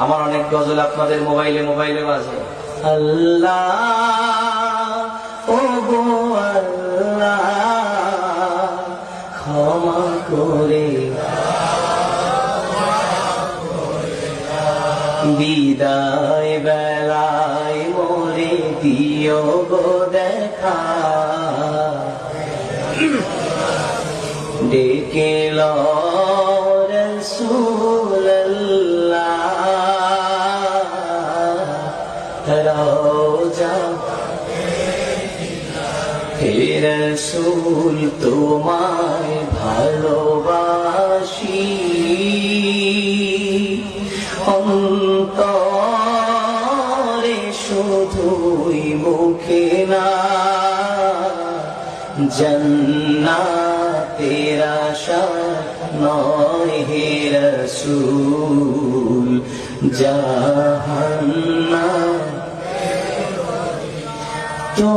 আমার অনেক গজল আপনাদের মোবাইলে মোবাইলে বাজে। আল্লাহ ও গো আল্লাহ ক্ষমা করে বিদায় বেলায় মোরে দিও গো দেখা, ডেকে লো রাসূলুল্লাহ রওজা, হে রাসূল তোমায় ভালোবাসি, অন্তরে শুধুই মুখে না, জান্নাতের আশা নয় হে রাসূল, জাহান্নাম তো